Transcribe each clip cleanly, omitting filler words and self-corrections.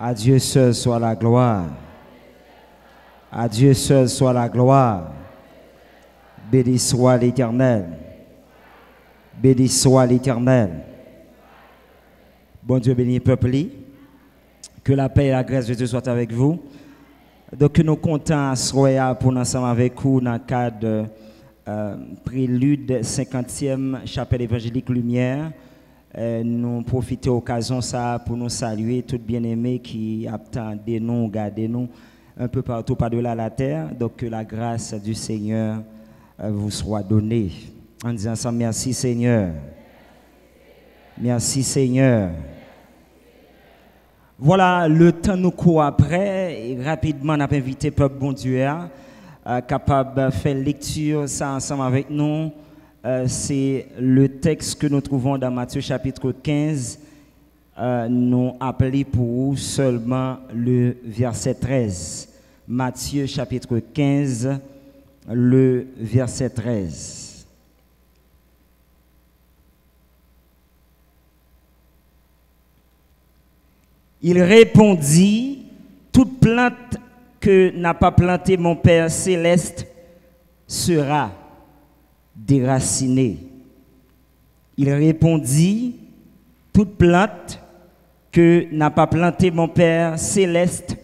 À Dieu seul soit la gloire. À Dieu seul soit la gloire. Béni soit l'Éternel. Béni soit l'Éternel. Bon Dieu béni peuple. Que la paix et la grâce de Dieu soient avec vous. Donc nous comptons à soir pour nous ensemble avec vous dans le cadre prélude 50e chapelle évangélique Lumière. Nous profitons de l'occasion ça pour nous saluer tous bien-aimés qui attendent nous, gardez nous un peu partout par-delà la terre. Donc que la grâce du Seigneur vous soit donnée. En disant ensemble, merci Seigneur. Merci Seigneur. Voilà, le temps nous court après. Et rapidement, on a invité le peuple bon Dieu capable de faire lecture ça ensemble avec nous. C'est le texte que nous trouvons dans Matthieu chapitre 15. Nous appelons pour seulement le verset 13. Matthieu chapitre 15, le verset 13. Il répondit, toute plante que n'a pas plantée mon Père céleste sera déracinée. Il répondit, toute plante que n'a pas plantée mon Père céleste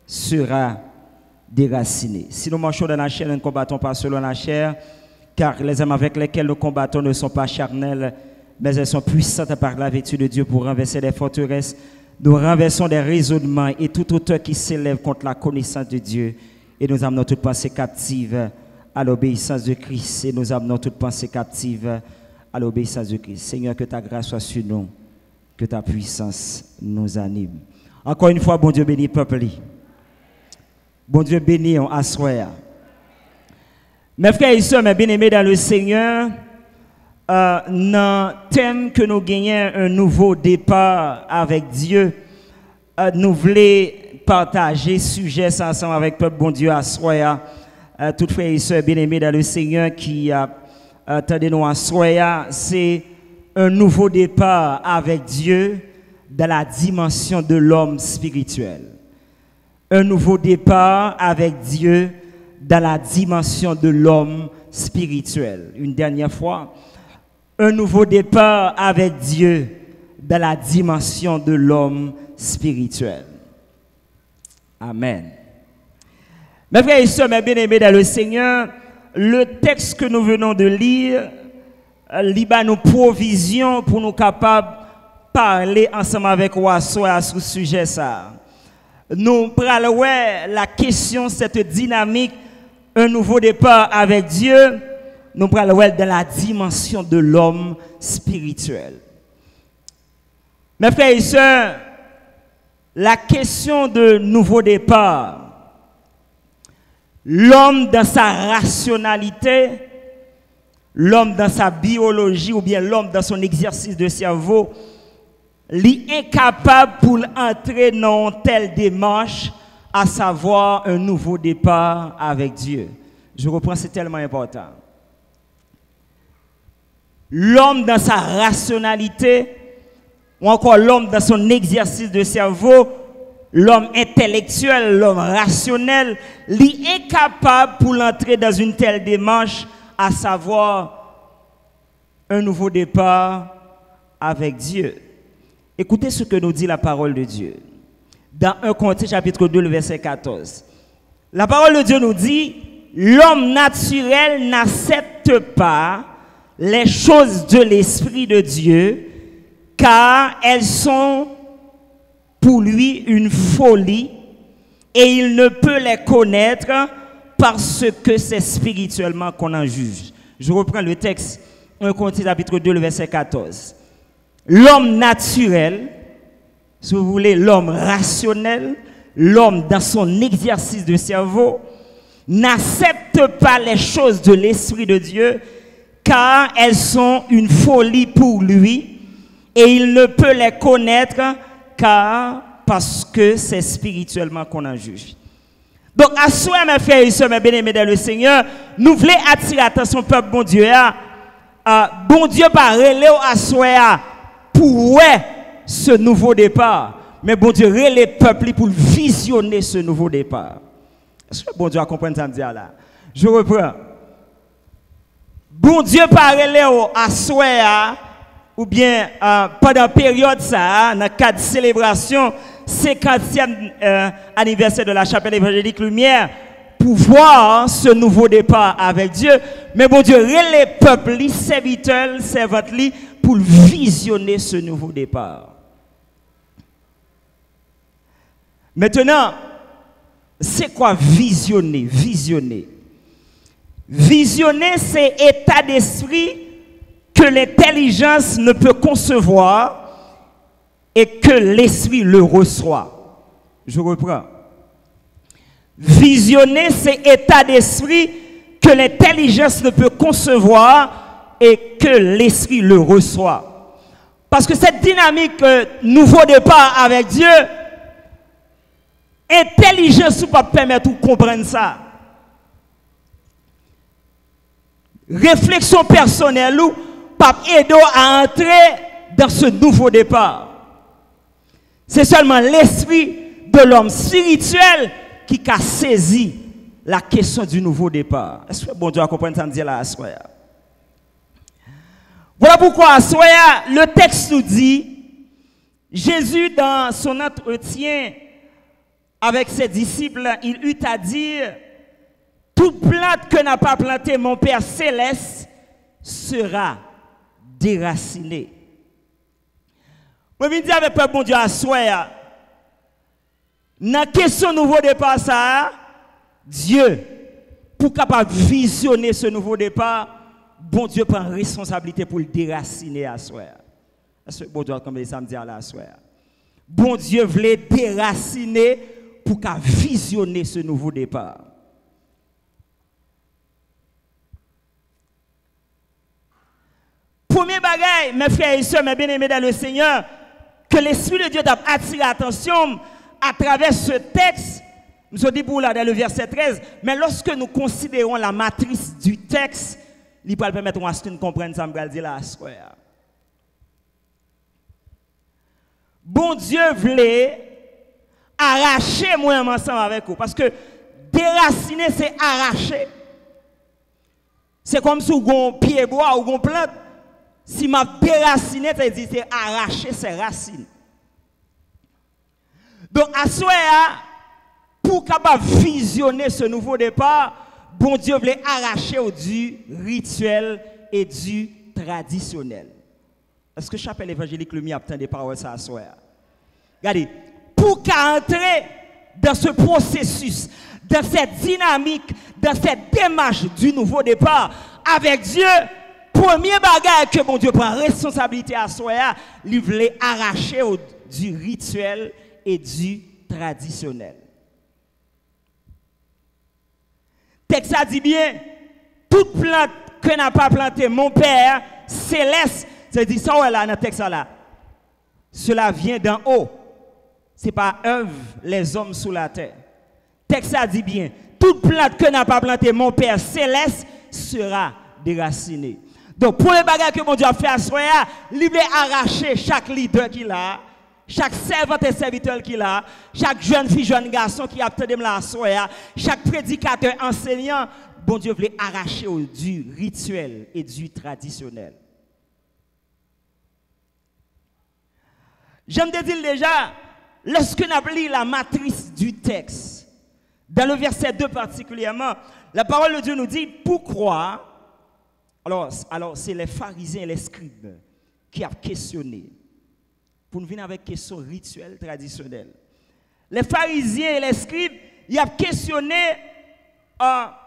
sera déracinée. Si nous marchons dans la chair, nous ne combattons pas selon la chair, car les armes avec lesquelles nous combattons ne sont pas charnelles, mais elles sont puissantes par la vertu de Dieu pour renverser des forteresses. Nous renversons des raisonnements et toute hauteur qui s'élève contre la connaissance de Dieu, et nous amenons toute pensée captive à l'obéissance de Christ, et nous amenons toute pensée captive à l'obéissance de Christ. Seigneur, que ta grâce soit sur nous, que ta puissance nous anime. Encore une fois, bon Dieu béni peuple. Bon Dieu béni, on assoit. Mes frères et sœurs, mes bien-aimés dans le Seigneur, dans le thème que nous gagnons un nouveau départ avec Dieu, nous voulons partager ce sujet ensemble avec le peuple bon Dieu à soya. Toutes frères et sœurs bien-aimés dans le Seigneur qui attendez nous à soya, c'est un nouveau départ avec Dieu dans la dimension de l'homme spirituel. Un nouveau départ avec Dieu dans la dimension de l'homme spirituel. Une dernière fois, un nouveau départ avec Dieu dans la dimension de l'homme spirituel. Amen. Mes frères et sœurs, mes bien-aimés dans le Seigneur, le texte que nous venons de lire, liba nos provisions pour nous capables de parler ensemble avec vous sur ce sujet ça. Nous prenons la question, cette dynamique, un nouveau départ avec Dieu. Nous parlons de la dimension de l'homme spirituel. Mes frères et sœurs, la question de nouveau départ, l'homme dans sa rationalité, l'homme dans sa biologie ou bien l'homme dans son exercice de cerveau, est incapable pour entrer dans telle démarche, à savoir un nouveau départ avec Dieu. Je reprends, c'est tellement important. L'homme dans sa rationalité, ou encore l'homme dans son exercice de cerveau, l'homme intellectuel, l'homme rationnel, est incapable pour l'entrer dans une telle démarche, à savoir un nouveau départ avec Dieu. Écoutez ce que nous dit la parole de Dieu. Dans 1 Corinthiens chapitre 2, le verset 14. La parole de Dieu nous dit, l'homme naturel n'accepte pas les choses de l'Esprit de Dieu, car elles sont pour lui une folie, et il ne peut les connaître parce que c'est spirituellement qu'on en juge. Je reprends le texte, 1 Corinthiens chapitre 2, le verset 14. L'homme naturel, si vous voulez, l'homme rationnel, l'homme dans son exercice de cerveau, n'accepte pas les choses de l'Esprit de Dieu, car elles sont une folie pour lui, et il ne peut les connaître parce que c'est spirituellement qu'on en juge. Donc, à soi, mes frères et sœurs, mes bien-aimés dans le Seigneur, nous voulons attirer l'attention peuple bon Dieu. Bon Dieu par relais à soi pour ce nouveau départ. mais bon Dieu les peuples pour visionner ce nouveau départ. Est-ce que bon Dieu a compris ça me dire là? Je reprends. Bon Dieu parle à soir ou bien pendant la période ça, dans le cadre de célébration 50e anniversaire de la chapelle évangélique Lumière, pour voir ce nouveau départ avec Dieu. Mais bon Dieu, les peuples, les serviteurs, servantes, pour visionner ce nouveau départ. Maintenant, c'est quoi visionner? Visionner. Visionner, c'est état d'esprit que l'intelligence ne peut concevoir et que l'esprit le reçoit. Je reprends. Visionner, c'est état d'esprit que l'intelligence ne peut concevoir et que l'esprit le reçoit. Parce que cette dynamique nouveau départ avec Dieu, intelligence ne peut pas permettre de comprendre ça. Réflexion personnelle ou pas aider à entrer dans ce nouveau départ. C'est seulement l'esprit de l'homme spirituel qui a saisi la question du nouveau départ. Est-ce que bon Dieu a compris ça me dit là à soir? Voilà pourquoi à soir, le texte nous dit, Jésus dans son entretien avec ses disciples, il eut à dire, toute plante que n'a pas planté mon Père céleste sera déracinée. Moi, je dis avec le bon Dieu à soir, dans la question nouveau départ, ça, Dieu, pour capable visionner ce nouveau départ, bon Dieu prend responsabilité pour le déraciner à soir. Est-ce que bon Dieu, comme ça me dit à soir? Bon Dieu voulait déraciner pour qu'à visionner ce nouveau départ. Premier bagage, mes frères et sœurs, mes bien-aimés dans le Seigneur, que l'Esprit de Dieu a attiré l'attention à travers ce texte, nous avons dit pour là dans le verset 13, mais lorsque nous considérons la matrice du texte, il peut permettre à ce que nous comprenions ça, je vais dire là. Bon Dieu voulait arracher moi ensemble avec vous, parce que déraciner c'est arracher. C'est comme si on a un pied bois ou une plante. Si m'a déraciné, ça veut dire c'est arracher ses racines. Donc, à ce moment, pour capable visionner ce nouveau départ, bon Dieu voulait arracher du rituel et du traditionnel. Est-ce que chapelle évangélique Lumière obtient des paroles ça à ce moment? Regardez, pour qu'entrer dans ce processus, dans cette dynamique, dans cette démarche du nouveau départ avec Dieu, premier bagage que mon Dieu prend responsabilité à soi, il voulait arracher du rituel et du traditionnel. Texte a dit bien, toute plante que n'a pas planté mon Père céleste, c'est dit ça là dans le texte là. Cela vient d'en haut. C'est pas œuvre les hommes sous la terre. Texte a dit bien, toute plante que n'a pas planté mon Père céleste sera déracinée. Donc, pour les bagages que mon Dieu a fait à soi, il veut arracher chaque leader qu'il a, chaque servante et serviteur qu'il a, chaque jeune fille, jeune garçon qui a obtenu la soi, chaque prédicateur, enseignant, bon Dieu voulait arracher du rituel et du traditionnel. J'aime te dire déjà, lorsque nous appelons la matrice du texte, dans le verset 2 particulièrement, la parole de Dieu nous dit, pourquoi? Alors c'est les pharisiens et les scribes qui ont questionné. Pour nous venir avec une question rituelle, traditionnelle. Les pharisiens et les scribes, ils ont questionné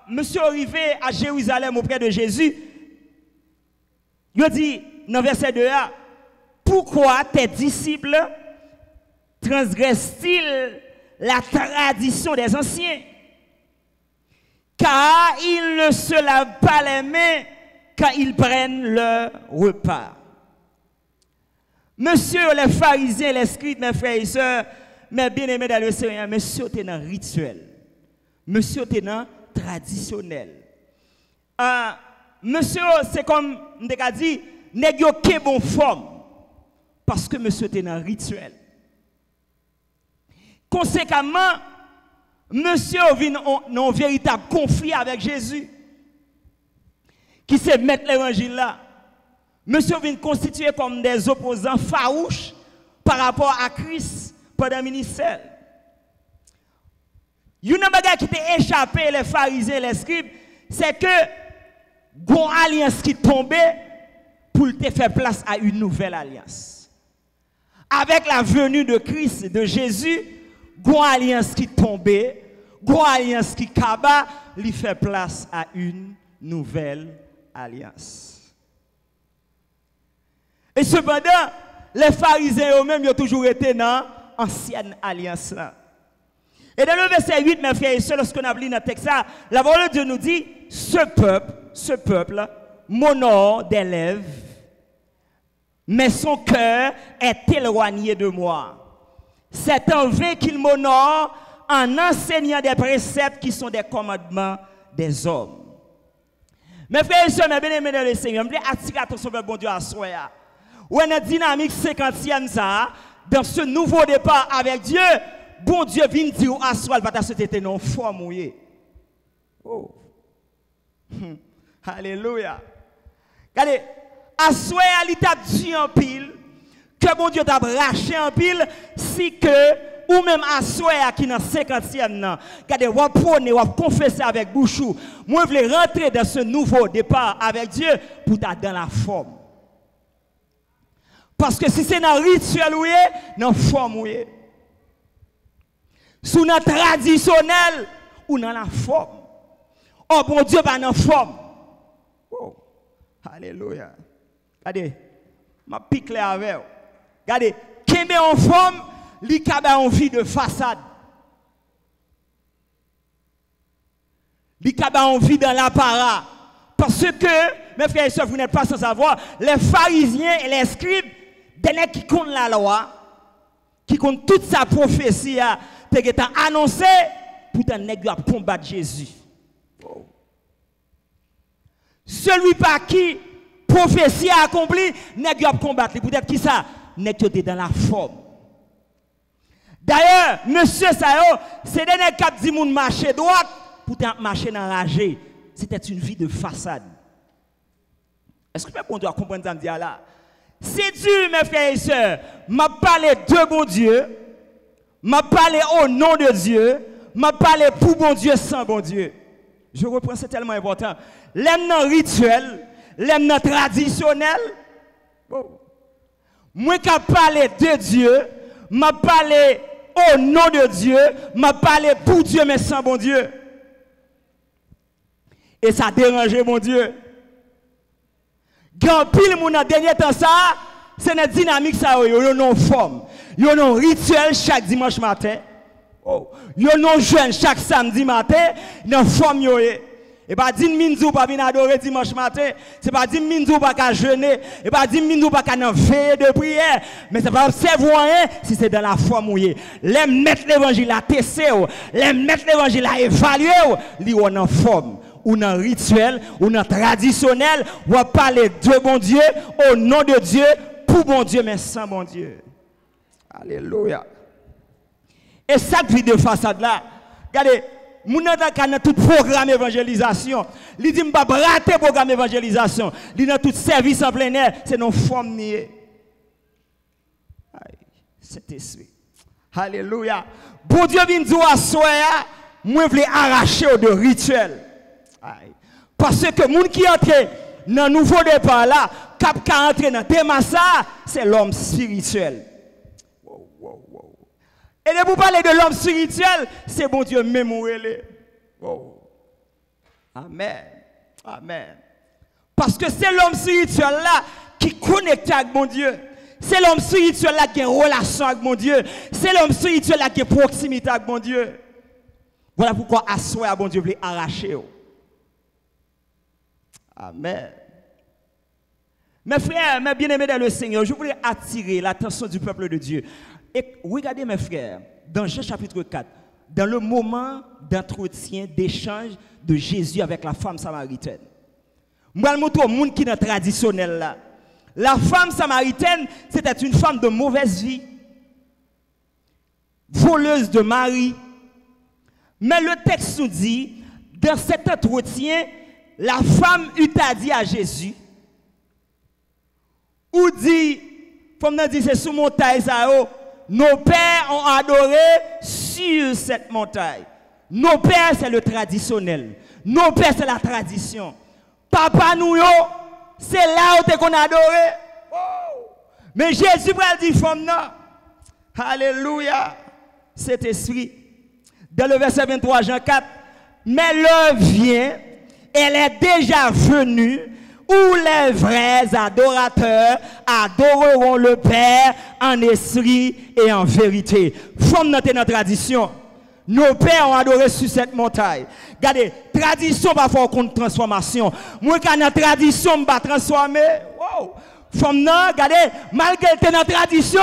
monsieur arrivé à Jérusalem auprès de Jésus. Il a dit, dans le verset 2, pourquoi tes disciples transgressent-ils la tradition des anciens? Car ils ne se lavent pas les mains quand ils prennent leur repas. Monsieur les pharisiens, les scribes, mes frères et sœurs, mes bien-aimés dans le Seigneur, monsieur t'es dans rituel. Monsieur t'es dans traditionnel. Monsieur, c'est comme on a dit, n'est-ce pas bonne forme. Parce que monsieur t'es dans rituel. conséquemment, monsieur vient en véritable conflit avec Jésus, qui sait mettre l'évangile là. Monsieur vient constituer comme des opposants farouches par rapport à Christ pendant le ministère. Une chose qui t'a échappé les pharisiens et les scribes, c'est que une alliance qui tombait pour te faire place à une nouvelle alliance. Avec la venue de Christ, de Jésus, une alliance qui tombait, une alliance qui kaba, lui fait place à une nouvelle alliance. Et cependant, les pharisiens eux-mêmes ont toujours été dans l'ancienne alliance là. Et dans le verset 8, mes frères et sœurs, lorsqu'on a lu dans le texte, la parole de Dieu nous dit, ce peuple m'honore des lèvres, mais son cœur est éloigné de moi. C'est en vain qu'il m'honore en enseignant des préceptes qui sont des commandements des hommes. Mes frères et sœurs, mes bien-aimés dans le Seigneur, je voulais attirer l'attention vers bon Dieu à soi. Ou une dynamique 50e, ça, dans ce nouveau départ avec Dieu, bon Dieu vient dire à soi, parce que c'était non forme mouillé. Oh. Alléluia. Regardez, à soi, il t'a dit en pile, que bon Dieu t'a raché en pile, si que, ou même à soi qui dans 50e, regardez, vous prenez, vous confessez avec bouchou, moi je voulais rentrer dans ce nouveau départ avec Dieu pour t'être dans la forme. Parce que si c'est dans le rituel, ou dans la forme, sous notre traditionnel, ou dans la forme. Oh bon Dieu, pas dans la forme. Oh, alléluia. Regardez, je pique les avec vous. Regardez, qui met en forme, li kaba en vie de façade. Li kaba en vie dans l'apparat. Parce que, mes frères et sœurs, vous n'êtes pas sans savoir, les pharisiens et les scribes, des qui comptent la loi, qui comptent toute sa prophétie, qui est annoncé, pour te combattre Jésus. Oh. Celui par qui prophétie a accompli, nèg yo combattre. Peut-être qui ça? Nèg yo dans la forme. D'ailleurs, monsieur Sayo, c'est des nèg qui dit moun marcher droite pour te marcher enragé. C'était une vie de façade. Est-ce que on doit comprendre ça me dire là? C'est dur, mes frères et sœurs. M'a parlé de bon Dieu, m'a parlé au nom de Dieu, m'a parlé pour bon Dieu sans bon Dieu. Je reprends, c'est tellement important. L'aime non rituel, l'aime non traditionnel. Bon. Moi qui parle de Dieu, m'a parlé au nom de Dieu, m'a parlé pour Dieu mais sans bon Dieu. Et ça dérange mon Dieu. Quand pile mon dernier temps ça, c'est une dynamique ça yo non forme. Yo non rituel chaque dimanche matin. Oh, yo non jeûne chaque samedi matin dans forme yo. Et pas dire minzou pas venir adorer dimanche matin, c'est pas dire minzou pas qu'à jeûner, et pas dire minzou pas qu'à veiller de prière, mais c'est pas observer rien si c'est dans la foi mouillée. Les mettre l'évangile à tester, les mettre l'évangile à évaluer, li on en forme, ou dans rituel, ou dans traditionnel, ou parler de bon Dieu au nom de Dieu, pour bon Dieu mais sans bon Dieu. Alléluia. Et cette vie de façade là, regardez, mon dans tout programme d'évangélisation, il dit pas rater le programme d'évangélisation, il dans tout service en plein air, c'est non forme niée. C'est esprit. Alléluia. Bon Dieu vient dire à soi, moi je veux arracher de rituel. Parce que moun qui entre dans nouveau départ là, cap qui entre dans thème ça, c'est l'homme spirituel. Et de vous parler de l'homme spirituel, c'est bon Dieu même où il est. Oh. Amen. Amen. Parce que c'est l'homme spirituel là qui connecte avec mon Dieu. C'est l'homme spirituel là qui a une relation avec mon Dieu. C'est l'homme spirituel là qui a proximité avec mon Dieu. Voilà pourquoi à soi, bon Dieu veut arracher. Amen. Mes frères, mes bien-aimés dans le Seigneur, je voulais attirer l'attention du peuple de Dieu. Et regardez mes frères, dans Jean chapitre 4, dans le moment d'entretien, d'échange de Jésus avec la femme samaritaine. Moi, je montre au monde qui est traditionnel là. La femme samaritaine, c'était une femme de mauvaise vie. voleuse de Marie. Mais le texte nous dit, dans cet entretien, la femme eut à dire à Jésus, ou dit, comme on dit, c'est sous montagne, nos pères ont adoré sur cette montagne. Nos pères, c'est le traditionnel. Nos pères, c'est la tradition. Papa, nous, c'est là où qu'on a adoré. Oh. Mais Jésus va dire, femme, non. Alléluia. Cet esprit. Dans le verset 23, Jean 4, mais l'heure vient, elle est déjà venue, où les vrais adorateurs adoreront le Père en esprit et en vérité. Femme, notre tradition. Nos pères ont adoré sur cette montagne. Regardez, tradition parfois contre transformation. Moi, quand la tradition, je vais transformer. Wow. Femme, non, regardez, malgré qu'elle était dans la tradition,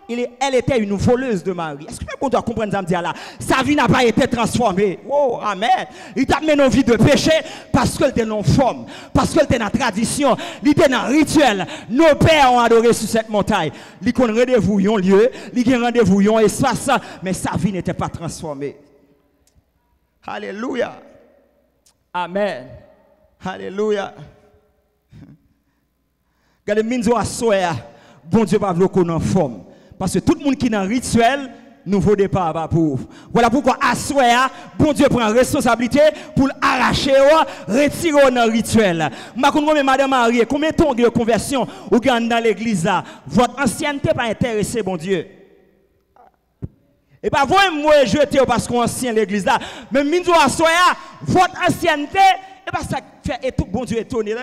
elle était une voleuse de Marie. Est-ce que vous doit comprendre ça me dire là? Sa vie n'a pas été transformée. Oh, amen. Il t'a mené une vie de péché parce qu'elle était non forme, parce qu'elle était dans la tradition, il était dans le rituel. Nos pères ont adoré sur cette montagne. Ils ont rendez-vous un lieu, ils ont rendez-vous un espace, mais sa vie n'était pas transformée. Alléluia. Amen. Alléluia. Regardez, Minzo a soya, bon Dieu va vous connaître en forme. Parce que tout le monde qui est dans le rituel, nouveau départ va pour. Voilà pourquoi à soya, bon Dieu prend responsabilité pour arracher, retirer dans le rituel. Je connais Madame Marie, combien de temps de conversion ou dans l'église là? Votre ancienneté pas intéressé, bon Dieu. Et pas vous moi jeter parce qu'on ancien l'église là. Mais Minzo à soya, votre ancienneté, et pas ça fait tout bon Dieu étonné.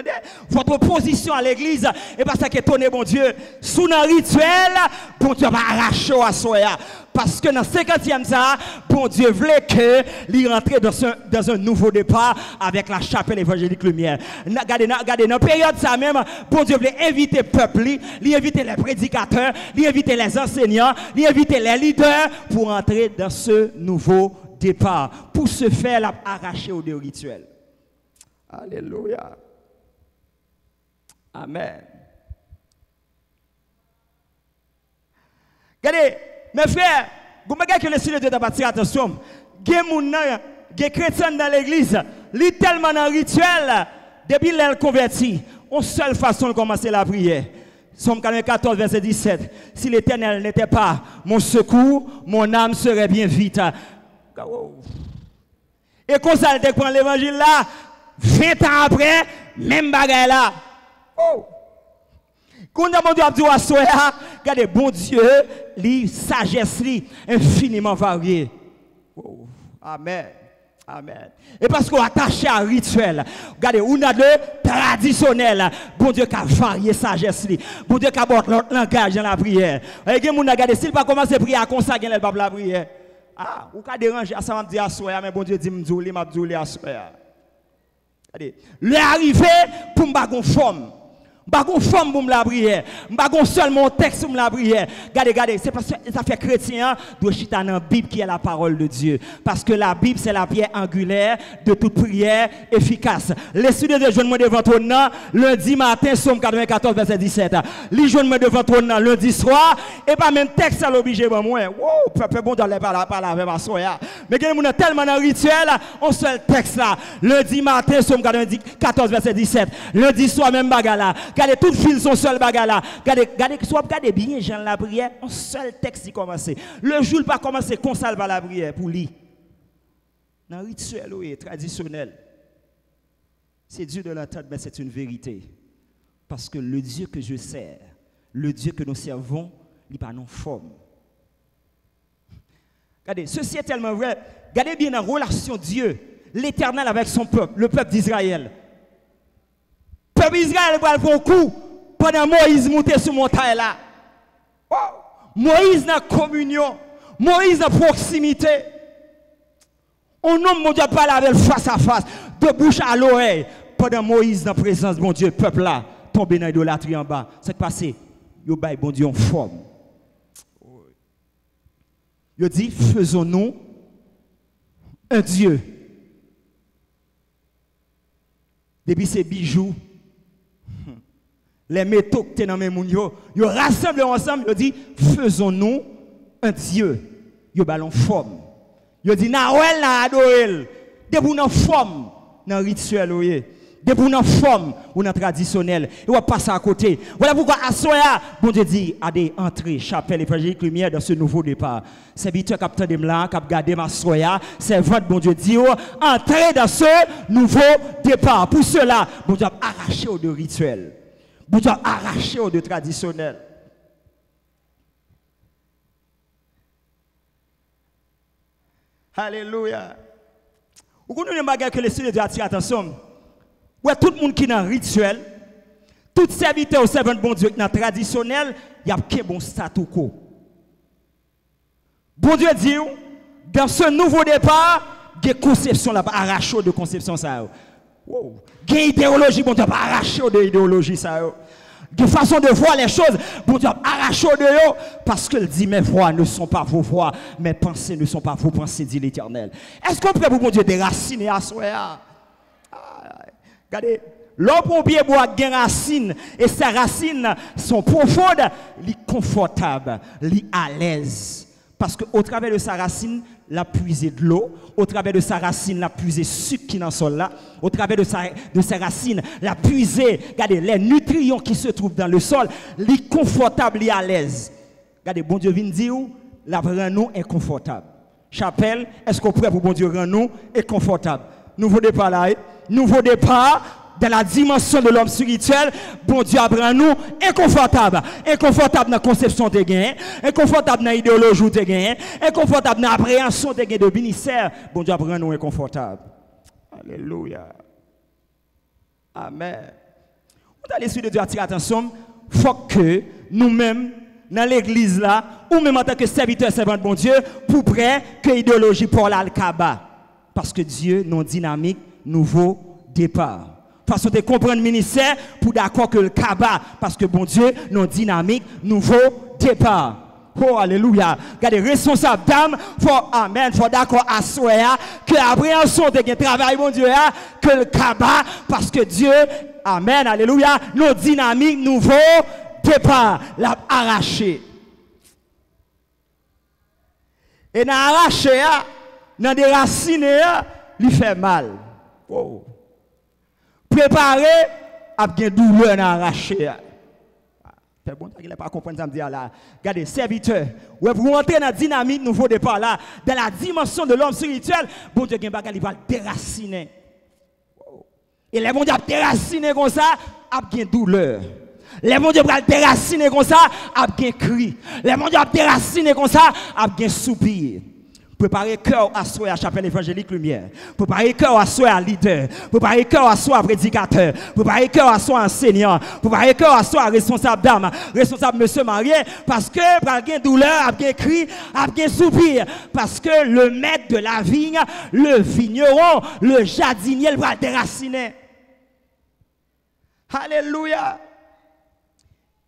Votre position à l'église, et pas ça qui étonné bon Dieu. Sous le rituel, bon Dieu va arracher à soya. Parce que dans le 50e ça, bon Dieu voulait que l'y rentre dans un nouveau départ avec la chapelle évangélique lumière. Regardez, dans la période ça même, bon Dieu voulait inviter le peuple, il inviter les prédicateurs, il inviter les enseignants, il inviter les leaders pour entrer dans ce nouveau départ. Pour se faire arracher au rituel. Alléluia. Amen. Regardez, mes frères, vous regardez que le Seigneur de partir attention. Il y a des chrétiens dans l'église, ils sont tellement dans le rituel, depuis qu'ils converti, une seule façon de commencer la prière. Somme 14, verset 17. Si l'Éternel n'était pas mon secours, mon âme serait bien vite. Et quand ça, elle prend l'évangile là, 20 ans après, même bagaille là. Oh. Quand on a dit à soi, regardez, bon Dieu, li sagesse li infiniment variée. Oh. Amen. Amen. Et parce qu'on est attaché à un rituel, regardez, on a de traditionnel. Bon Dieu qui a varié sagesse li. Bon Dieu qui a porté l'autre langage dans la prière. Et on a regardé, s'il pas commencer à prier à consacrer le pape la prière. Ah, ou ka déranger à ça m'a dit à soi, mais bon Dieu dit m'douli m'a douli à soi. Le arrivé pour m'bagon forme. M'bagon forme pour me la prière. M'bagon seulement texte pour me la prière. Regardez, c'est parce que ça fait chrétien doit chita dans la Bible qui est la parole de Dieu. Parce que la Bible c'est la pierre angulaire de toute prière efficace. Les studios de joindre devant ton nom lundi matin, Somme 94 verset 17. Les joindre devant ton nom lundi soir et pas même texte à l'obligé moi. Wow, peuple bon dans les parler avec ma soya. Mais il y a tellement dans rituel, on seul texte là. Lundi matin, Somme 14 verset 17. Lundi soir même bagala. Regardez, toutes fils sont seuls bagarre. Regardez bien, Jean la prière, un seul texte qui commence. Le jour pas commencer comme ça la prière pour lui. Dans le rituel traditionnel, c'est dur de l'entendre, mais c'est une vérité. Parce que le Dieu que je sers, le Dieu que nous servons, il n'est pas non forme. Regardez, ceci est tellement vrai. Regardez bien la relation Dieu, l'Éternel avec son peuple, le peuple d'Israël. Le peuple d'Israël va faire un coup pendant Moïse monter sur montagne là. Oh. Moïse dans la communion, Moïse dans la proximité. On homme mon Dieu parle avec face à face, de bouche à l'oreille. Pendant Moïse dans la présence de mon Dieu, peuple là, tombé dans l'idolâtrie en bas. C'est passé, yo bail bon Dieu en forme. Yo dit, faisons-nous un Dieu. Depuis ces bijoux, les métaux que tu dans mes moun yo rassemblent ensemble, ils disent faisons-nous un Dieu. yo ballon forme. Yo dit Noël n'a adoré. De pour une forme dans rituel oyé. De pour une forme ou dans traditionnel. Et on passe à côté. Voilà pourquoi à soya, bon Dieu dit à des entrées chapelle évangélique lumière dans ce nouveau départ. Serviteur capteur de là, cap garder ma soya, servant bon Dieu dit entrer dans ce nouveau départ. Pour cela, bon Dieu a arraché au de rituel. Bon Dieu a arraché au de traditionnel. Alléluia. Vous connaissez les bagages que les Seigneur doit attirer attention. Ouais, tout le monde qui est dans le rituel, tout serviteur ou servant de bon Dieu qui est dans le traditionnel, il y a un bon statu quo. Bon Dieu dit, dans ce nouveau départ, il y a des conceptions là, arrachées de conceptions ça. Wow. Il y a une idéologie, bon Dieu, arrachée de idéologie ça. De façon de voir les choses, bon Dieu, arraché de eux, parce qu'il dit, mes voix ne sont pas vos voix, mes pensées ne sont pas vos pensées, dit l'Éternel. Est-ce qu'on peut, bon Dieu, déraciner à soi? Regardez, l'homme pompier boit des racines, et ces racines sont profondes, les confortables, les à l'aise. Parce qu'au travers de sa racine, la puiser de l'eau, au travers de sa racine, la puiser sucre qui est dans le sol là, au travers de ses racines, la puiser, regardez, les nutriments qui se trouvent dans le sol, les confortables, les à l'aise. Regardez, bon Dieu vient dire, la rend nous inconfortable. Chapelle, est-ce qu'on prêt pour bon Dieu rend nous inconfortable? Nouveau départ là, nouveau départ. Dans la dimension de l'homme spirituel, bon Dieu apprend nous inconfortable. Inconfortable dans la conception de gain, inconfortable dans l'idéologie de gain, inconfortable dans l'appréhension de gain de ministère. Bon Dieu apprend nous inconfortable. Alléluia. Amen. On a l'esprit de Dieu attirer attention. Il faut que nous-mêmes, dans l'église là, ou même en tant que serviteur servant de bon Dieu, pour près que l'idéologie pour l'Al-Kaba. Parce que Dieu, non dynamique, nouveau départ. Façon de comprendre le ministère pour d'accord que le Kaba, parce que bon Dieu, non dynamique, nouveau départ. Oh, alléluia. Regardez, responsable d'âme, faut, amen, faut d'accord à soi, que l'appréhension de travail, bon Dieu, que le Kaba, parce que Dieu, amen, alléluia, non dynamique, nouveau départ, l'a arraché. Et dans arraché, dans des racines, lui fait mal. Oh. Préparé à bien douleur dans arraché. C'est bon, il n'a pas compris ça me dit là. Regardez, serviteur, ouais, pour entrer dans la dynamique nouveau départ là, dans la dimension de l'homme spirituel, bon Dieu, il va le déraciner. Et les bon Dieu déraciner comme ça, a bien douleur. Les bon Dieu va le déraciner comme ça, a bien cri. Les bon Dieu déraciner comme ça, a bien soupir. Préparez cœur à soi à chapelle évangélique lumière. Préparez cœur à soi à leader. Préparez cœur à soi à prédicateur. Préparez cœur à soi à enseignant. Préparez cœur à soi à responsable d'âme. Responsable monsieur marié. Parce que par bien douleur, a bien cri, a bien soupir. Parce que le maître de la vigne, le vigneron, le jardinier, il va déraciner. Alléluia.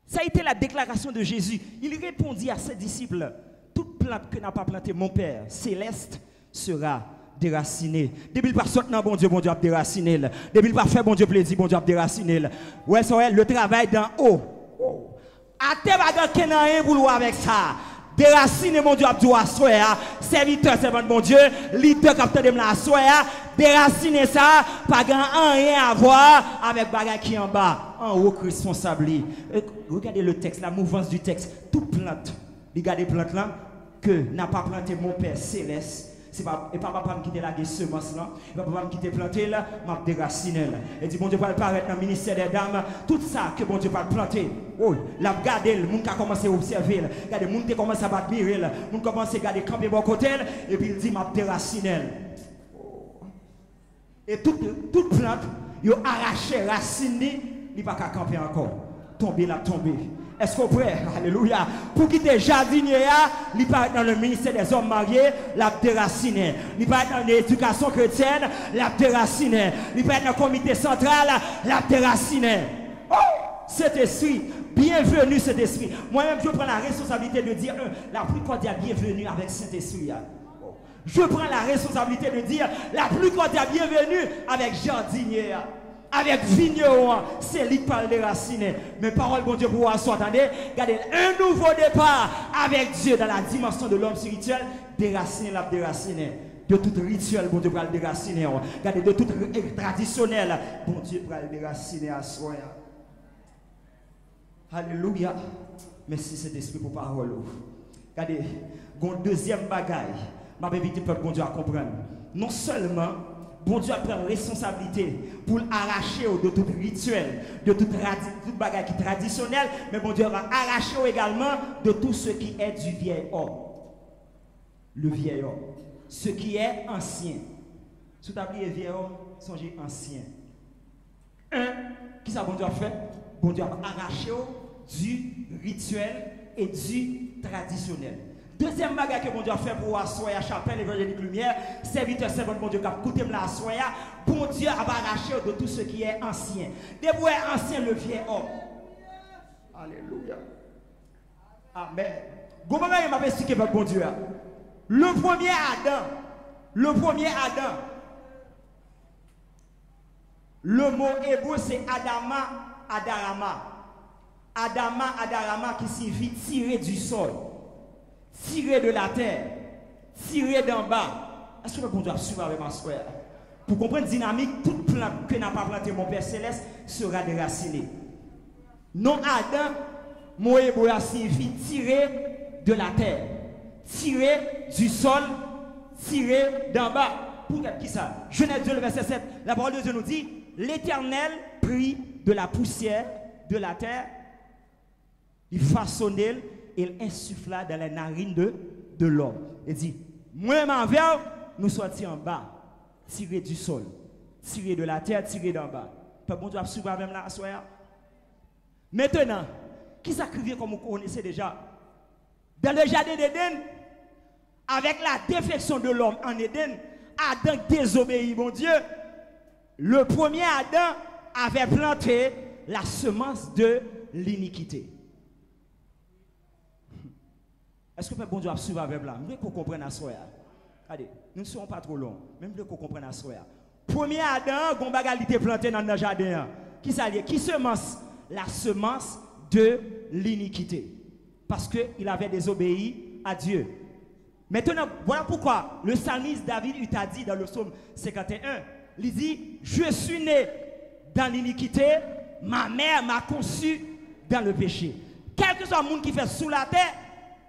Ça a été la déclaration de Jésus. Il répondit à ses disciples. Toute plante que n'a pas planté mon Père céleste sera déracinée. Depuis le pas sorti dans bon Dieu a déraciné. Depuis le pas fait bon Dieu plaisir, bon Dieu a déraciné. Ouais, c'est le travail d'en haut. A te bagan kenan pour avec ça. Déraciner mon Dieu a dit à soya, serviteur servant de mon Dieu, leader capteur de la soya, déraciner ça, pas rien à voir avec bagay qui en bas. En haut responsable. Regardez le texte, la mouvance du texte. Toute plante. Regardez plante là que n'a pas planté mon Père céleste. C'est pas et papa me quitter la semence là, et papa me quitter planter là, m'a déraciner là. Et dit bon Dieu va paraître dans le ministère des dames, tout ça que bon Dieu va planter. Oh, l'a regarder, le monde a commencé à observer là. Regardez, le monde commence à admirer là, le monde commence à regarder camper bon côté et puis il dit m'a déraciner. Et toute plante, il a arraché racine, il pas qu'à camper encore. Tomber là, tomber. Est-ce qu'on peut, alléluia, pour quitter jardinier, il part dans le ministère des hommes mariés, la déraciné. Il part dans l'éducation chrétienne, la déraciné. Il part dans le comité central, la déraciné. Oh, cet esprit, bienvenue cet esprit. Moi-même, je prends la responsabilité de dire, la plus cordiale bienvenue avec cet esprit. Je prends la responsabilité de dire, la plus cordiale bienvenue avec jardinier. avec vigneron, c'est lui qui parle de racines. Mais parole bon Dieu pour vous, attendez, regardez, un nouveau départ avec Dieu dans la dimension de l'homme spirituel, déraciner la déraciner. De tout rituel, bon Dieu pour le déraciner. Regardez, de tout traditionnel, bon Dieu pour le déraciner à soi. Alléluia. Merci Saint-Esprit pour parole. Regardez, une deuxième bagaille, ma bébé peuple bon Dieu à comprendre. Non seulement bon Dieu a pris la responsabilité pour arracher de tout rituel, de tout bagaille qui est traditionnel, mais bon Dieu va arracher également de tout ce qui est du vieil homme. Le vieil homme. Ce qui est ancien. Si tu as oublié vieil homme, songez ancien. Qui ça bon Dieu a fait? Bon Dieu a arraché du rituel et du traditionnel. Deuxième bagage que bon Dieu a fait pour asseoir la chapelle évangélique lumière, serviteur servant bon Dieu qui a coûté la asseoir, bon Dieu a arraché de tout ce qui est ancien. D'abord ancien le vieil homme. Alléluia. Amen. Comment il m'a expliqué votre bon Dieu? Le premier Adam, le mot hébreu c'est Adarama, qui signifie tirer du sol, tirer de la terre, tirer d'en bas. Est-ce que le bon Dieu a suivi avec ma soeur? Pour comprendre la dynamique, toute plante que n'a pas planté mon Père Céleste sera déracinée. Non Adam, mot hébreu signifie tirer de la terre, tirer du sol, tirer d'en bas. Pour qui ça? Genèse 2, le verset 7. La parole de Dieu nous dit, l'Éternel prit de la poussière de la terre, il façonnait et il insuffla dans les narines de l'homme. Il dit, moi ma verre, nous sortis en bas, tirer du sol, tirer de la terre, tirer d'en bas. Pas bon Dieu a suivi même là, soir. Maintenant, qui s'acrivait comme vous connaissez déjà? Dans le jardin d'Éden, avec la défection de l'homme en Éden, Adam désobéit, mon Dieu. Le premier Adam avait planté la semence de l'iniquité. Est-ce que le bon Dieu a suivi avec là? Je veux qu'on comprenne à soi. Allez, nous ne serons pas trop longs. Même que qu'on comprenne à soi. Premier Adam, on a planté dans le jardin. Qui s'allie? Qui semence? La semence de l'iniquité. Parce qu'il avait désobéi à Dieu. Maintenant, voilà pourquoi le psalmiste David il t'a dit dans le psaume 51, il dit, je suis né dans l'iniquité, ma mère m'a conçu dans le péché. Quel que soit le monde qui fait sous la terre,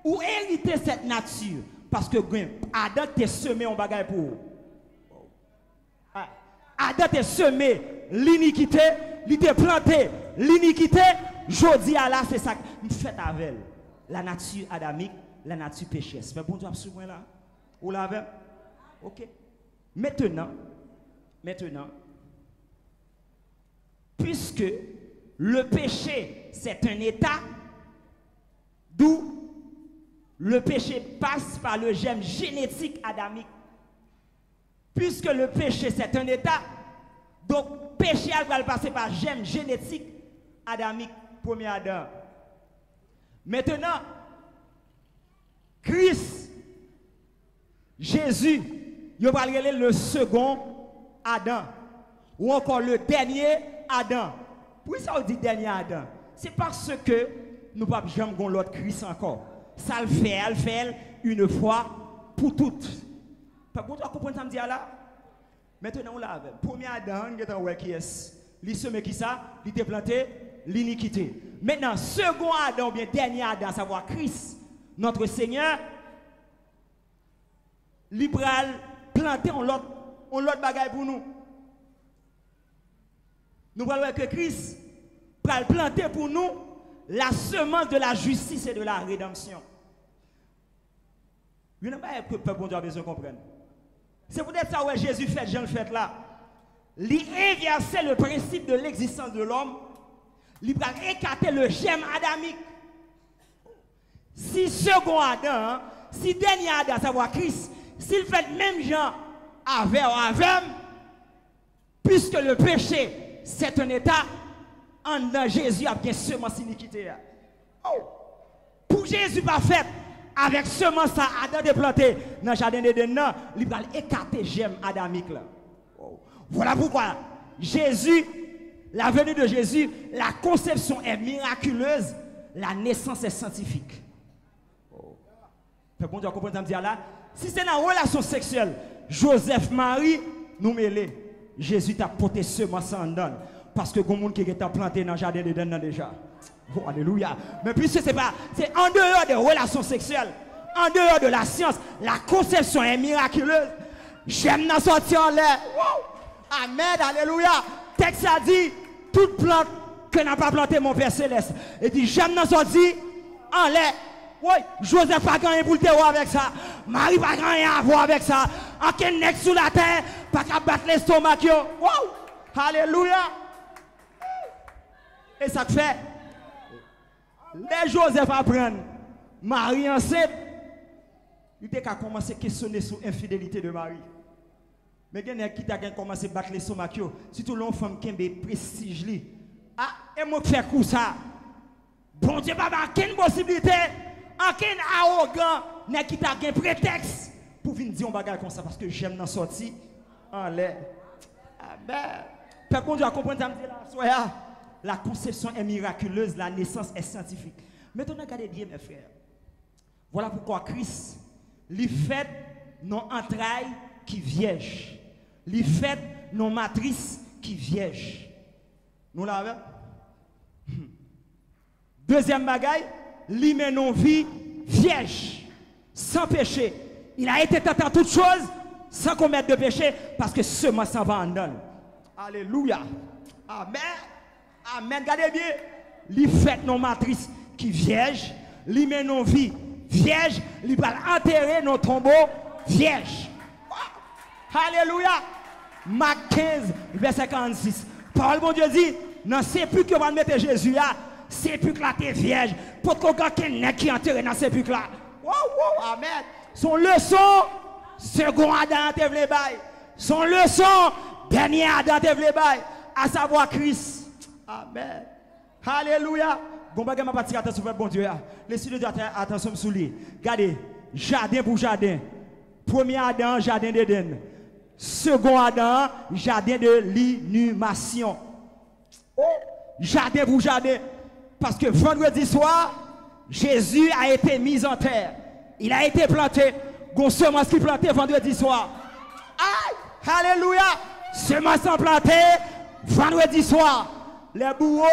ou hériter cette nature, parce que Adam t'a semé en bagaille pour vous. Adam t'a semé l'iniquité, il t'a planté l'iniquité, jodi à là, c'est ça que fait avec elle. La nature adamique, la nature pécheresse. Mais bon Dieu, absolument là. Vous l'avez? Ok. Maintenant, puisque le péché, c'est un état, d'où le péché passe par le gène génétique adamique. Puisque le péché, c'est un état, donc péché va passer par gène génétique adamique, premier Adam. Maintenant, Christ, Jésus, il va regarder le second Adam, ou encore le dernier Adam. Pourquoi ça on dit dernier Adam? C'est parce que nous ne pouvons jamais avoir l'autre Christ encore. Ça le fait une fois pour toutes. Pas bon, tu comprends ce que je dis là? Maintenant, on l'a. Premier Adam, qui est? Il se met qui ça? Il était planté l'iniquité. Maintenant, second Adam, bien dernier Adam, à savoir Christ, notre Seigneur, libéral, planté en l'autre bagaille pour nous. Nous voyons que Christ va planter pour nous la semence de la justice et de la rédemption. Il n'y a pas que le peuple bon Dieu a besoin de comprendre. C'est peut-être ça que Jésus fait, Jean le fait là. Il inversait le principe de l'existence de l'homme. Il va écarter le gemme adamique. Si second Adam, si dernier Adam, savoir Christ, s'il fait même gens avec puisque le péché, c'est un état, en Jésus a bien semence iniquité. Oh! Pour Jésus pas fait, avec semence à Adam de planter dans le jardin d'Éden, il va écarter gemme adamique là. Oh. Voilà pourquoi Jésus la venue de Jésus, la conception est miraculeuse, la naissance est scientifique. Bon Dieu, comprendre ça me dire là, si c'est dans la relation sexuelle, Joseph, Marie, nous mêlés, Jésus t'a porté semence en donne. Parce que il y a des gens qui ont planté dans le jardin de Déden déjà. Oh, alléluia. Mais puisque c'est pas, c'est en dehors des relations sexuelles, en dehors de la science, la conception est miraculeuse. J'aime dans sortir en l'air. Wow. Amen, alléluia. Texte a dit, toute plante que n'a pas planté mon Père Céleste. Il dit, j'aime dans sortir en l'air. Oui, Joseph pas gagné pour le terreau avec ça. Marie pas gagné à voir avec ça. Aucun nec sous la terre, pas qu'à battre l'estomac. Wow. Alléluia. Et ça te fait. Les Joseph apprennent. Marie enceinte. Il était qu'à commencer à questionner sur l'infidélité de Marie. Mais il y a qui t'a commencé à battre l'estomac. Surtout l'enfant qui a prestige. Ah, et moi qui fais coup ça. Bon Dieu, papa, quelle possibilité. Aucun arrogant n'est qui t'a un prétexte pour venir dire un bagage comme ça parce que j'aime dans sortir en l'air. Amen. Par contre, Dieu a compris ça me dit là, la conception est miraculeuse, la naissance est scientifique. Maintenant, regardez bien mes frères. Voilà pourquoi Christ lui fait nos entrailles qui vierges. Lui fait nos matrices qui vierges. Nous l'avons. Deuxième bagaille, lui met nos vies vierges, sans péché. Il a été tenté en toutes choses, sans commettre de péché, parce que seulement ça va en donne. Alléluia. Amen. Amen. Regardez bien. Lui fait nos matrices qui vierges, lui met nos vies vierges, lui va enterrer nos tombeaux vierges. Alléluia. Marc 15, verset 46. Parole bon Dieu dit, non, c'est plus que va mettre Jésus là. Sépulcre là t'es vierge pour qu'on quelqu'un qui enterré dans sépulcre là. Wow, wow, amen. Son leçon second Adam te vle bail. Son leçon dernier Adam te vle bail, à savoir Christ. Amen. Alléluia. Bon bagage m'a pas tiré attention sur bon Dieu. Laissez-le dire attention sur lui. Regardez, jardin pour jardin. Premier Adam, jardin d'Éden. Second Adam, jardin de l'inhumation. Oh, jardin pour jardin. Parce que vendredi soir, Jésus a été mis en terre. Il a été planté. Gon semence qui planté vendredi soir. Aïe! Alléluia! Semence planté vendredi soir. Les bourreaux,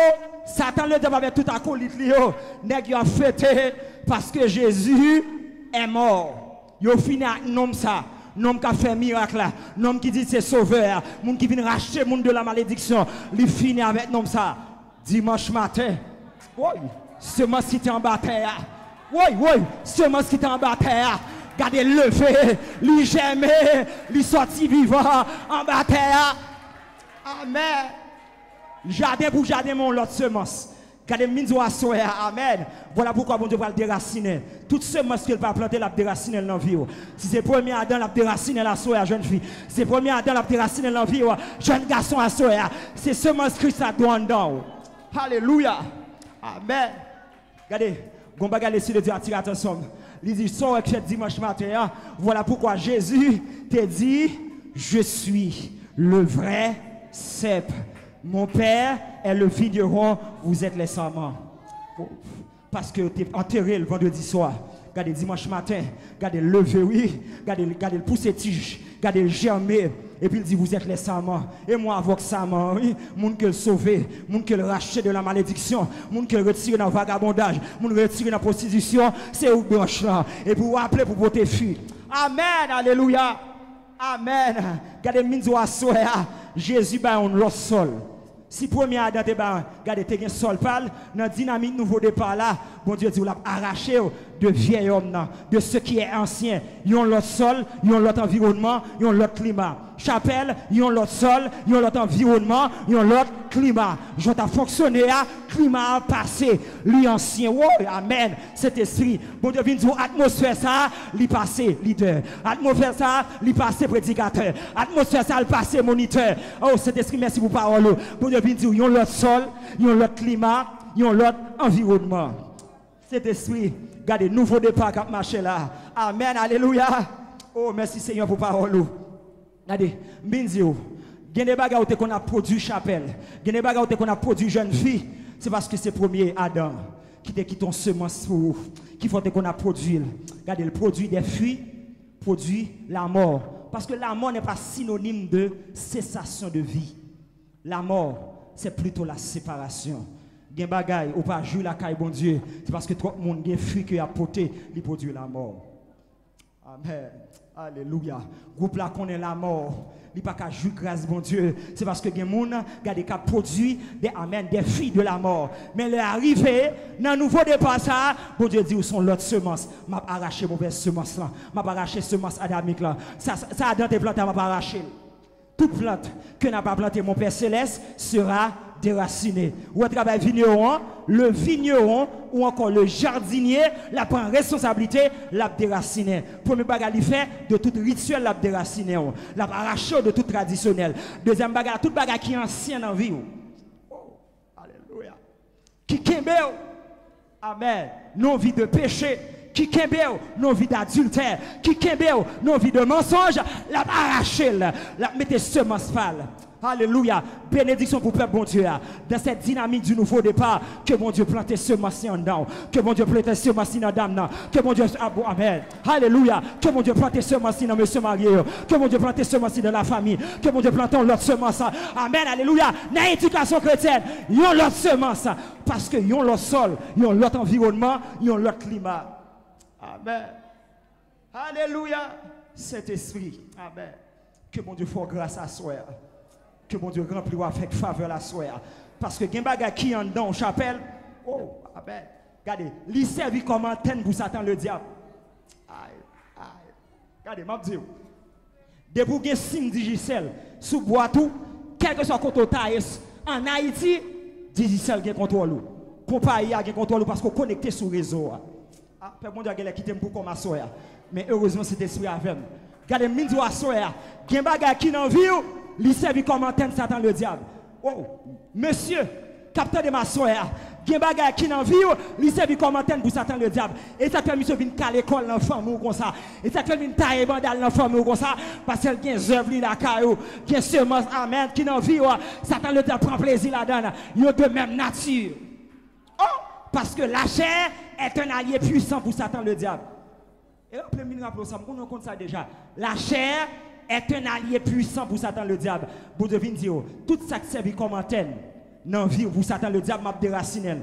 Satan le diable avec tout acolyte lio. Nèg yo fêté parce que Jésus est mort. Yo fini avec nom ça. Nom qui a fait miracle là. Nom qui dit c'est sauveur. Moun qui vient racheter monde de la malédiction. Il finit avec nom ça. Dimanche matin. Oui, semence qui était en bataille. Oui, semence qui était en bataille. Gardez levé, lui jamais, lui sorti vivant en bataille. Amen. Jardin pour jardin, mon l'autre semence. Gardez minzo à soya. Amen. Voilà pourquoi bon Dieu va le déraciner. Toute semence qu'il va planter, la déraciner dans la vie. Si c'est premier Adam, la déraciner la soya, jeune fille. Si c'est premier Adam, la déraciner dans la vie, jeune garçon à soya. C'est semence Christ à droit dedans. Alléluia. Amen. Regardez, Gombaga laissez le Dieu attirer attention. Il dit, sors avec dimanche matin. Voilà pourquoi Jésus t'a dit, je suis le vrai cep. Mon Père est le vigneron, vous êtes les serments. Parce que tu es enterré le vendredi soir. Regardez dimanche matin, regardez le lever, oui. Regardez le pousser tige, regardez le germer. Et puis il dit, vous êtes les serments. Et moi, avec serment, oui, moun que le sauver, moun que le racheter de la malédiction, moun que le retirer dans le vagabondage, moun que le retirer dans la prostitution, c'est où branche là. Et pour vous appeler pour porter fuite. Amen, alléluia. Amen. Regardez, minzo à soya, Jésus, ben, on l'autre sol. Si premier Adam te ba, regardez, te gen sol pal, dans dynamique nouveau départ là, bon Dieu dit, vous l'avez arraché de vieil homme, de ce qui est ancien. Ils ont l'autre sol, ils ont l'autre environnement, ils ont l'autre climat. Chapelle, ils ont l'autre sol, ils ont l'autre environnement, ils ont l'autre climat. Je t'ai fonctionné à climat passé, lui ancien. Oh, amen. Cet esprit, bon Dieu vient dire, atmosphère ça, lui passé leader. Atmosphère ça, lui passé prédicateur. Atmosphère ça, lui passé moniteur. Oh, cet esprit, merci pour parole. Bon Dieu vient dire, ils ont l'autre sol, ils ont l'autre climat, ils ont l'autre environnement. Cet esprit, regardez, nouveau départ qui a marché là. Amen, alléluia. Oh, merci Seigneur pour parole. Regardez, Binzio, Il y a des bagages où on a produit chapelle. Il y a des bagages où on a produit jeune fille. C'est parce que c'est premier Adam qui te quitte ton semence pour vous. Qui faut qu'on a produit. Regardez, le produit des fruits produit la mort. Parce que la mort n'est pas synonyme de cessation de vie. La mort, c'est plutôt la séparation. Il y a des bagages où pas jouer la caille bon Dieu. C'est parce que tout le monde a des fruits qui a porté, il produit la mort. Amen. Alléluia. Groupe là connaît la mort. Il n'y a pas qu'à jouer grâce bon Dieu. C'est parce que les gens qui produit des amen, des filles de la mort. Mais les arrivé dans le nouveau départ, ça, bon Dieu dit où sont l'autre semence. M'a arraché mauvaise semence là. M'a arraché semence adamique là. Ça a dans tes plantes, m'a arraché. Toute plante que n'a pas planté mon Père Céleste sera déracinée. Ou à travers le vigneron ou encore le jardinier, la prend responsabilité, l'a déraciné. Premier bagage il fait de tout rituel l'a déraciné, l'a arraché de tout traditionnel. Deuxième bagage, tout bagage qui est ancien dans la vie. Oh, alléluia. Qui kembe, amen, non vie de péché. Qui kembe non vie d'adultère, qui kembe non vie de mensonge, l'a arraché, l'a mette semence pâle. Alléluia. Bénédiction pour le peuple, bon Dieu. Dans cette dynamique du nouveau départ, que mon Dieu plante semence en dedans. Que mon Dieu plante semence en dedans. Que mon Dieu. Amen. Alléluia. Que mon Dieu plante semence dans monsieur marié. Que mon Dieu plante semence dans la famille. Que mon Dieu plante l'autre semence. Amen. Alléluia. Dans l'éducation chrétienne, il y a l'autre semence. Parce que y a l'autre sol, y a l'autre environnement, y a l'autre climat. Amen. Alléluia. Cet esprit. Amen. Que mon Dieu fasse grâce à soi. Que mon Dieu remplit avec faveur la soeur. Parce que Gembaga qui en dedans, chapelle, oh, amen. Regardez, il servit comme antenne pour Satan le diable. Aïe, aïe. Regardez, m'a dit, de pour que signe Digicel sous bois tout, quel que soit le contrôle en Haïti, Digicel a contrôle. Compagnie a contrôle parce qu'on est connecté sur le réseau. Ah, mon Dieu a quitté pour comme ma soeur. Mais heureusement, c'est esprit avec moi. Regardez, Mindio à soeur, Gembaga qui n'en vit. Il servi comme antenne Satan le diable. Oh, monsieur, capteur de ma soeur, il y a des bagages qui n'en vivent, il servi comme antenne pour Satan le diable. Et ça fait monsieur venir caler l'école dans la famille comme ça. Et ça fait venir tailler bandal dans la famille comme ça. Parce qu'il y a des œuvres là, il y a semence, amen, qui n'en vivent. Satan le diable prend plaisir là-dedans. Il y a de même nature. Oh, parce que la chair est un allié puissant pour Satan le diable. Et on peut me rappeler ça, on compte ça déjà. La chair est un allié puissant pour Satan le diable. Vous devez dire, tout ça qui servait comme antenne, non vie pour Satan le diable m'a déraciné.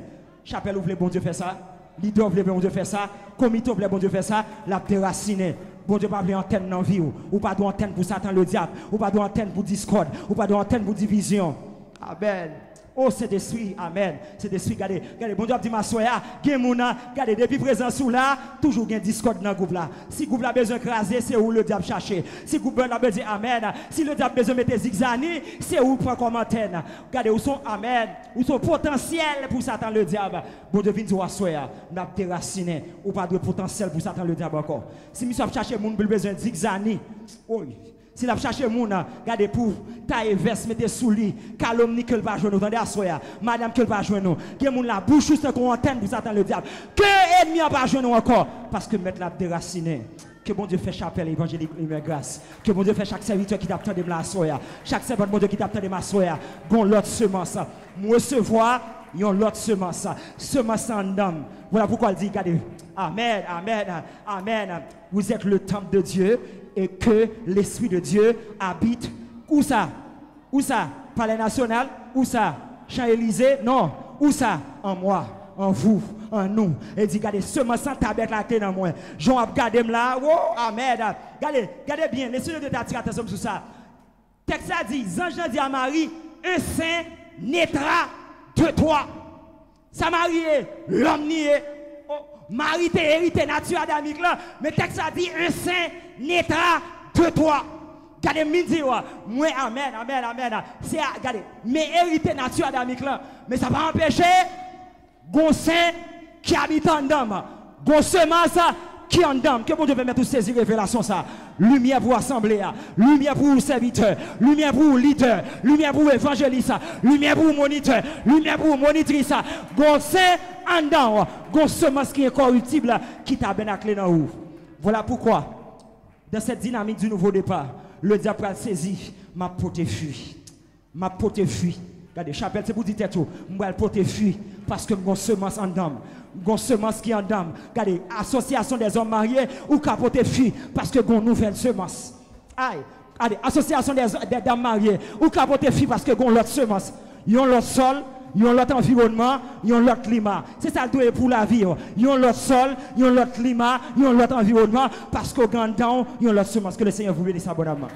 Chapelle ouvre bon Dieu fait ça. Leader ouvre bon Dieu fait ça. Comité ouvre bon Dieu fait ça. L'a déraciné. Bon Dieu pas antenne non vie ou pas d'antenne pour Satan le diable, ou pas d'antenne pour discorde, ou pas d'antenne pour division. Amen. Oh, cet esprit, amen. Cet esprit, regardez, bon Dieu a dit ma soeur, regardez, depuis présent sous là, toujours il y a discorde dans le groupe là. Si le groupe a besoin de craser, c'est où le diable chercher. Si le groupe a besoin de dire amen, si le diable a besoin de mettre zigzani, c'est où prend comme antenne. Regardez, où sont amen, où sont potentiels pour Satan le diable. Bon Dieu vient dire à soeur, n'a pas déraciné, ou pas de potentiel pour Satan le diable encore. Si monsieur a cherché mon besoin de zigzani, oui. Si la cherche moun, regardez pour taille veste, mettez sous lit, calomnie que va jouer nous, attendez à soya, madame que va jouer nous, que moun la bouche juste qu'on antenne pour Satan le diable, que ennemi va jouer nous encore, parce que mettre la déraciné. Que bon Dieu fait chapelle évangélique et grâce. Que bon Dieu fait chaque serviteur qui t'attend de la soya, chaque servant bon Dieu qui t'attend de ma soya, gon l'autre semence, moi recevoir, yon l'autre semence en dame. Voilà pourquoi il dit, regardez, amen, amen, amen, vous êtes le temple de Dieu. Et que l'Esprit de Dieu habite. Où ça? Où ça? Palais national? Où ça? Champs-Élysées? Non. Où ça? En moi, en vous, en nous. Et dit, regardez, seulement sans tabac la clé dans moi. Jean a regardé là. Oh, amen. Regardez bien, laissez-le de t'attirer attention sur ça. Texte a dit, Jean dit à Marie, un saint naîtra de toi. Ça Marie, l'homme nié. Marie t'a hérité nature adamique là, mais texte a dit un saint naîtra de toi. Regardez, moi, amen, amen, amen. C'est, regardez, mais hérité nature adamique là, mais ça va empêcher, gon saint qui habite en dame, gon semence qui en dame, que bon Dieu veut mettre toutes ces révélations ça. Lumière pour assembler, lumière pour serviteur, lumière pour leader, lumière pour évangéliste, lumière pour moniteur, lumière pour monitrice. Gon saint en dedans, gon semence qui est corruptible qui tabernacle dans vous. Voilà pourquoi, dans cette dynamique du nouveau départ, le diable a saisi ma portée fuit. m'a porté fruit. Regardez, chapelle, c'est pour dire tête, m'a porté fruit parce que mon semence en dame. Mon semence qui en dame. Regardez, association des hommes mariés ou qu'a porté fruit parce que mon nouvelle semence. Aïe, regardez, association des dames mariées ou qu'a porté fruit parce que mon l'autre semence. Yon l'autre sol, yon l'autre environnement, yon l'autre climat. C'est ça le doit pour la vie. Yon l'autre sol, yon l'autre climat, yon l'autre environnement parce que grand temps, yon l'autre semence. Que le Seigneur vous bénisse abondamment.